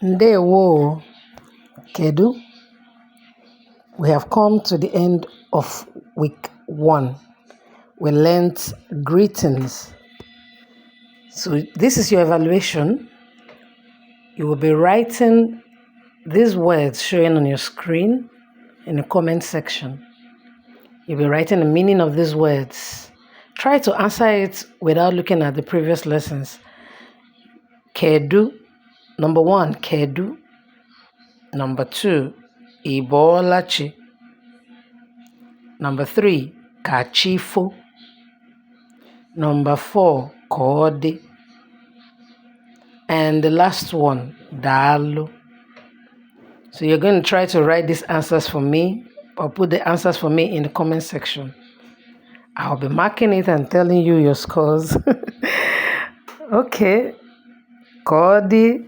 Ndewo, Kedu. We have come to the end of week 1. We learnt greetings. So this is your evaluation. You will be writing these words showing on your screen in the comment section. You'll be writing the meaning of these words. Try to answer it without looking at the previous lessons. Kedu. Number 1, Kedu. Number 2, Ibolachi. Number 3, Kachifo. Number 4, Kodi. And the last one, Dalu. So you're going to try to write these answers for me or put the answers for me in the comment section. I'll be marking it and telling you your scores. Okay. Kodi.